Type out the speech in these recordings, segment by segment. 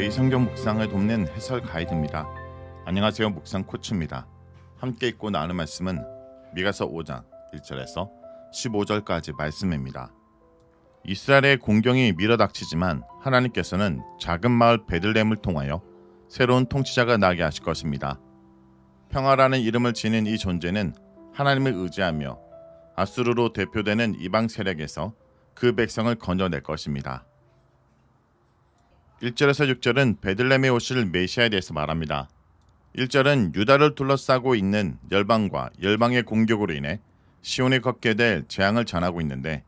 매일 성경 묵상을 돕는 해설 가이드입니다. 안녕하세요. 묵상 코치입니다. 함께 읽고 나누는 말씀은 미가서 5장 1절에서 15절까지 말씀입니다. 이스라엘의 공경이 밀어닥치지만 하나님께서는 작은 마을 베들레헴을 통하여 새로운 통치자가 나게 하실 것입니다. 평화라는 이름을 지닌 이 존재는 하나님을 의지하며 아수르로 대표되는 이방 세력에서 그 백성을 건져낼 것입니다. 1절에서 6절은 베들레헴에 오실 메시아에 대해서 말합니다. 1절은 유다를 둘러싸고 있는 열방과 열방의 공격으로 인해 시온에 걷게 될 재앙을 전하고 있는데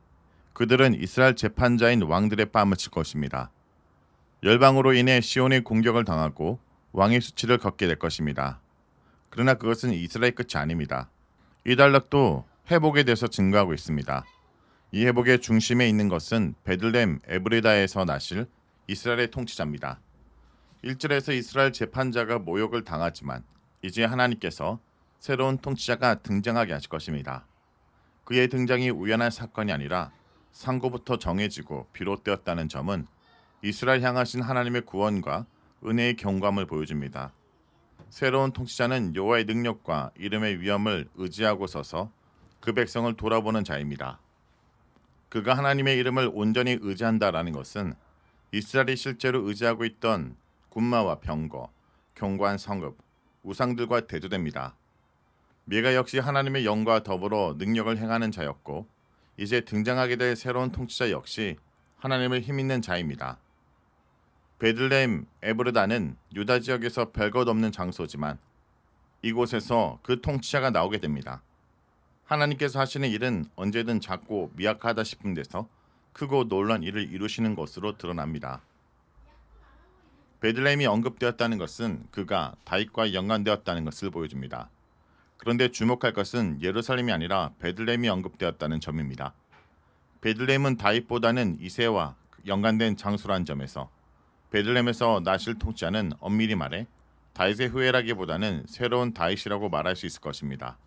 그들은 이스라엘 재판자인 왕들의 뺨을 칠 것입니다. 열방으로 인해 시온의 공격을 당하고 왕의 수치를 걷게 될 것입니다. 그러나 그것은 이스라엘 끝이 아닙니다. 이 단락도 회복에 대해서 증거하고 있습니다. 이 회복의 중심에 있는 것은 베들레헴 에브레다에서 나실 이스라엘의 통치자입니다. 1절에서 이스라엘 재판자가 모욕을 당하지만 이제 하나님께서 새로운 통치자가 등장하게 하실 것입니다. 그의 등장이 우연한 사건이 아니라 상고부터 정해지고 비롯되었다는 점은 이스라엘 향하신 하나님의 구원과 은혜의 경감을 보여줍니다. 새로운 통치자는 여호와의 능력과 이름의 위엄을 의지하고 서서 그 백성을 돌아보는 자입니다. 그가 하나님의 이름을 온전히 의지한다라는 것은 이스라엘이 실제로 의지하고 있던 군마와 병거, 견고한 성읍, 우상들과 대조됩니다. 미가 역시 하나님의 영과 더불어 능력을 행하는 자였고 이제 등장하게 될 새로운 통치자 역시 하나님을 힘있는 자입니다. 베들레헴 에브르다는 유다 지역에서 별것 없는 장소지만 이곳에서 그 통치자가 나오게 됩니다. 하나님께서 하시는 일은 언제든 작고 미약하다 싶은 데서 크고 놀라운 일을 이루시는 것으로 드러납니다. 베들레헴이 언급되었다는 것은 그가 다윗과 연관되었다는 것을 보여줍니다. 그런데 주목할 것은 예루살렘이 아니라 베들레헴이 언급되었다는 점입니다. 베들레헴은 다윗보다는 이새와 연관된 장소란 점에서 베들레헴에서 나실 통치자는 엄밀히 말해 다윗의 후예라기보다는 새로운 다윗이라고 말할 수 있을 것입니다.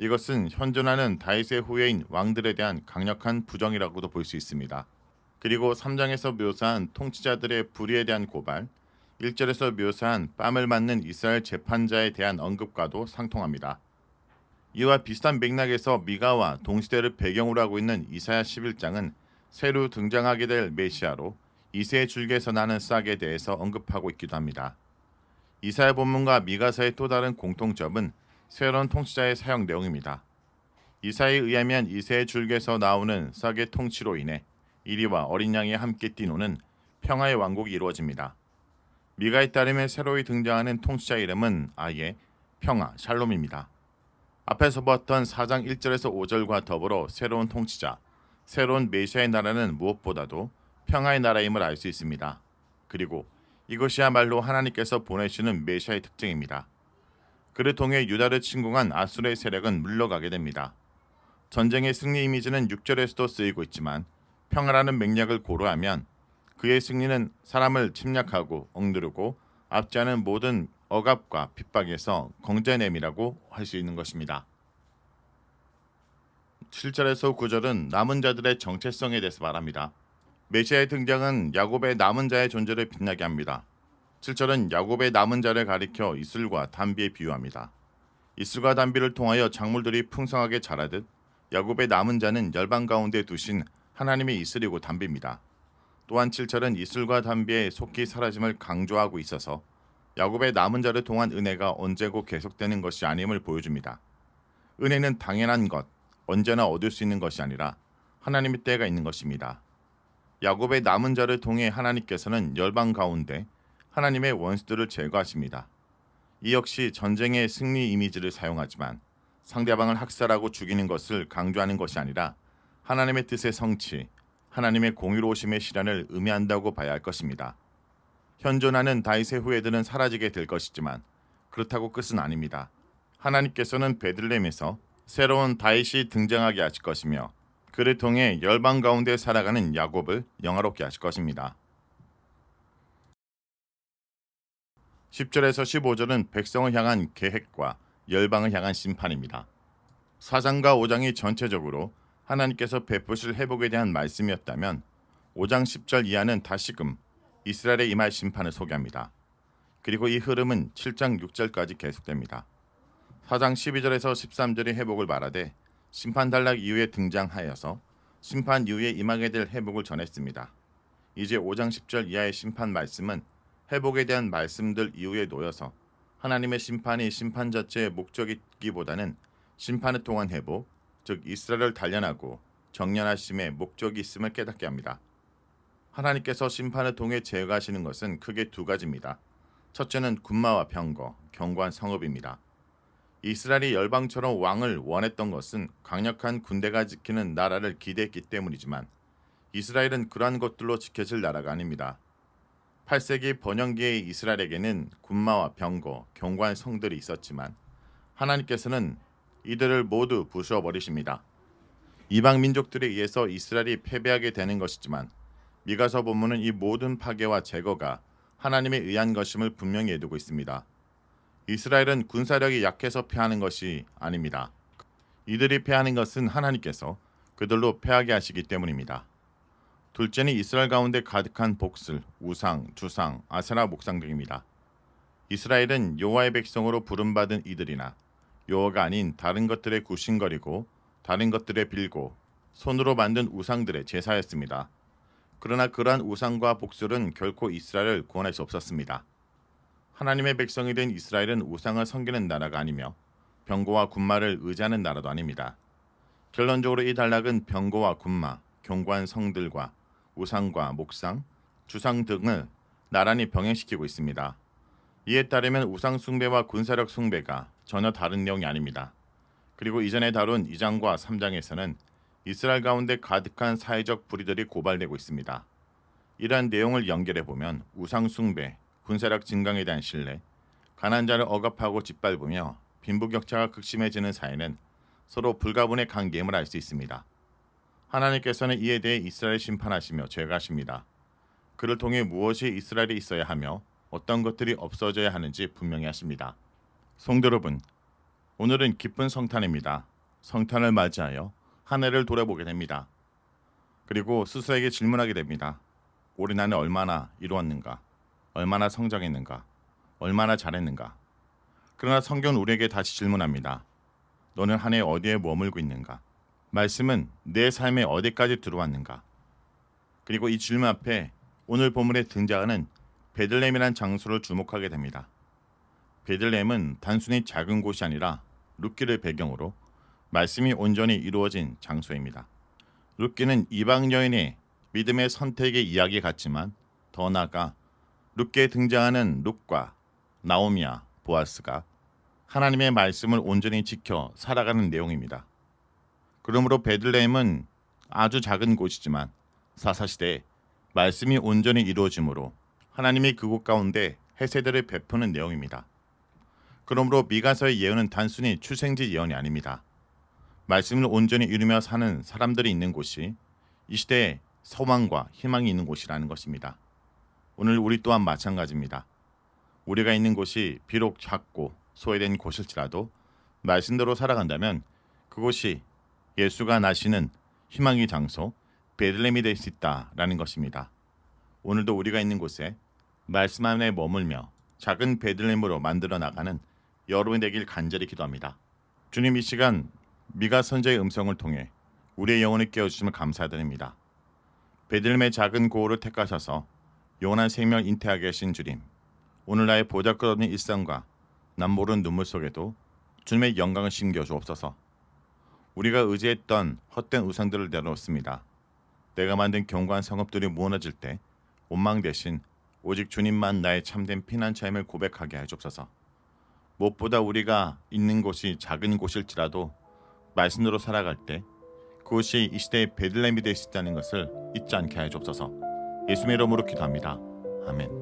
이것은 현존하는 다윗의 후예인 왕들에 대한 강력한 부정이라고도 볼 수 있습니다. 그리고 3장에서 묘사한 통치자들의 불의에 대한 고발, 1절에서 묘사한 뺨을 맞는 이스라엘 재판자에 대한 언급과도 상통합니다. 이와 비슷한 맥락에서 미가와 동시대를 배경으로 하고 있는 이사야 11장은 새로 등장하게 될 메시아로 이새의 줄기에서 나는 싹에 대해서 언급하고 있기도 합니다. 이사야 본문과 미가서의 또 다른 공통점은 새로운 통치자의 사용 내용입니다. 이사야에 의하면 이새의 줄기에서 나오는 싹의 통치로 인해 이리와 어린 양이 함께 뛰노는 평화의 왕국이 이루어집니다. 미가에 따르면 새로이 등장하는 통치자 이름은 아예 평화, 샬롬입니다. 앞에서 보았던 4장 1절에서 5절과 더불어 새로운 통치자, 새로운 메시아의 나라는 무엇보다도 평화의 나라임을 알 수 있습니다. 그리고 이것이야말로 하나님께서 보내시는 메시아의 특징입니다. 그를 통해 유다를 침공한 아수르의 세력은 물러가게 됩니다. 전쟁의 승리 이미지는 6절에서도 쓰이고 있지만 평화라는 맥락을 고려하면 그의 승리는 사람을 침략하고 억누르고 압제하는 모든 억압과 핍박에서 건져냄이라고 할 수 있는 것입니다. 7절에서 9절은 남은 자들의 정체성에 대해서 말합니다. 메시아의 등장은 야곱의 남은 자의 존재를 빛나게 합니다. 7절은 야곱의 남은 자를 가리켜 이슬과 담비에 비유합니다. 이슬과 담비를 통하여 작물들이 풍성하게 자라듯 야곱의 남은 자는 열방 가운데 두신 하나님의 이슬이고 담비입니다. 또한 7절은 이슬과 담비의 속히 사라짐을 강조하고 있어서 야곱의 남은 자를 통한 은혜가 언제고 계속되는 것이 아님을 보여줍니다. 은혜는 당연한 것, 언제나 얻을 수 있는 것이 아니라 하나님의 때가 있는 것입니다. 야곱의 남은 자를 통해 하나님께서는 열방 가운데 하나님의 원수들을 제거하십니다. 이 역시 전쟁의 승리 이미지를 사용하지만 상대방을 학살하고 죽이는 것을 강조하는 것이 아니라 하나님의 뜻의 성취, 하나님의 공의로우심의 실현을 의미한다고 봐야 할 것입니다. 현존하는 다윗의 후예들은 사라지게 될 것이지만 그렇다고 끝은 아닙니다. 하나님께서는 베들레헴에서 새로운 다윗이 등장하게 하실 것이며 그를 통해 열방 가운데 살아가는 야곱을 영화롭게 하실 것입니다. 10절에서 15절은 백성을 향한 계획과 열방을 향한 심판입니다. 4장과 5장이 전체적으로 하나님께서 베푸실 회복에 대한 말씀이었다면 5장 10절 이하는 다시금 이스라엘에 임할 심판을 소개합니다. 그리고 이 흐름은 7장 6절까지 계속됩니다. 4장 12절에서 13절이 회복을 말하되 심판 단락 이후에 등장하여서 심판 이후에 임하게 될 회복을 전했습니다. 이제 5장 10절 이하의 심판 말씀은 회복에 대한 말씀들 이후에 놓여서 하나님의 심판이 심판 자체의 목적이기보다는 심판을 통한 회복, 즉 이스라엘을 단련하고 정련하심의 목적이 있음을 깨닫게 합니다. 하나님께서 심판을 통해 제거하시는 것은 크게 두 가지입니다. 첫째는 군마와 병거, 경관 성읍입니다. 이스라엘이 열방처럼 왕을 원했던 것은 강력한 군대가 지키는 나라를 기대했기 때문이지만 이스라엘은 그러한 것들로 지켜질 나라가 아닙니다. 8세기 번영기의 이스라엘에게는 군마와 병거, 경관 성들이 있었지만 하나님께서는 이들을 모두 부수어버리십니다. 이방 민족들에 의해서 이스라엘이 패배하게 되는 것이지만 미가서 본문은 이 모든 파괴와 제거가 하나님에 의한 것임을 분명히 해두고 있습니다. 이스라엘은 군사력이 약해서 패하는 것이 아닙니다. 이들이 패하는 것은 하나님께서 그들로 패하게 하시기 때문입니다. 둘째는 이스라엘 가운데 가득한 복슬, 우상, 주상, 아세라 목상 등입니다. 이스라엘은 여호와의 백성으로 부름받은 이들이나 여호와가 아닌 다른 것들에 굽신거리고 다른 것들에 빌고 손으로 만든 우상들의 제사였습니다. 그러나 그러한 우상과 복술은 결코 이스라엘을 구원할 수 없었습니다. 하나님의 백성이 된 이스라엘은 우상을 섬기는 나라가 아니며 병거와 군마를 의지하는 나라도 아닙니다. 결론적으로 이 단락은 병거와 군마, 경관 성들과 우상과 목상, 주상 등을 나란히 병행시키고 있습니다. 이에 따르면 우상 숭배와 군사력 숭배가 전혀 다른 내용이 아닙니다. 그리고 이전에 다룬 2장과 3장에서는 이스라엘 가운데 가득한 사회적 불의들이 고발되고 있습니다. 이러한 내용을 연결해 보면 우상 숭배, 군사력 증강에 대한 신뢰, 가난한 자를 억압하고 짓밟으며 빈부격차가 극심해지는 사회는 서로 불가분의 관계임을 알 수 있습니다. 하나님께서는 이에 대해 이스라엘 심판하시며 죄가하십니다. 그를 통해 무엇이 이스라엘에 있어야 하며 어떤 것들이 없어져야 하는지 분명히 하십니다. 성도 여러분, 오늘은 기쁜 성탄입니다. 성탄을 맞이하여 한 해를 돌아보게 됩니다. 그리고 스스로에게 질문하게 됩니다. 올해 나는 얼마나 이루었는가? 얼마나 성장했는가? 얼마나 잘했는가? 그러나 성경은 우리에게 다시 질문합니다. 너는 한 해 어디에 머물고 있는가? 말씀은 내 삶에 어디까지 들어왔는가? 그리고 이 질문 앞에 오늘 본문에 등장하는 베들레헴이라는 장소를 주목하게 됩니다. 베들레헴은 단순히 작은 곳이 아니라 룻기를 배경으로 말씀이 온전히 이루어진 장소입니다. 룻기는 이방 여인의 믿음의 선택의 이야기 같지만 더 나아가 룻기에 등장하는 룻과 나오미와 보아스가 하나님의 말씀을 온전히 지켜 살아가는 내용입니다. 그러므로 베들레헴은 아주 작은 곳이지만 사사시대에 말씀이 온전히 이루어지므로 하나님이 그곳 가운데 해세들을 베푸는 내용입니다. 그러므로 미가서의 예언은 단순히 출생지 예언이 아닙니다. 말씀을 온전히 이루며 사는 사람들이 있는 곳이 이 시대에 소망과 희망이 있는 곳이라는 것입니다. 오늘 우리 또한 마찬가지입니다. 우리가 있는 곳이 비록 작고 소외된 곳일지라도 말씀대로 살아간다면 그곳이 예수가 나시는 희망의 장소 베들레헴이 될 수 있다라는 것입니다. 오늘도 우리가 있는 곳에 말씀 안에 머물며 작은 베들레헴으로 만들어 나가는 여러분이 되길 간절히 기도합니다. 주님, 이 시간 미가 선지자의 음성을 통해 우리의 영혼을 깨워주심을 감사드립니다. 베들레헴의 작은 고을을 택하셔서 영원한 생명을 잉태하게 하신 주님, 오늘 나의 보잘것없는 일상과 남모르는 눈물 속에도 주님의 영광을 심겨 주옵소서. 우리가 의지했던 헛된 우상들을 내려놓습니다. 내가 만든 견고한 성읍들이 무너질 때 원망 대신 오직 주님만 나의 참된 피난처임을 고백하게 하옵소서. 무엇보다 우리가 있는 곳이 작은 곳일지라도 말씀으로 살아갈 때 그곳이 이 시대의 베들레헴이 될 수 있다는 것을 잊지 않게 하옵소서. 예수님의 이름으로 기도합니다. 아멘.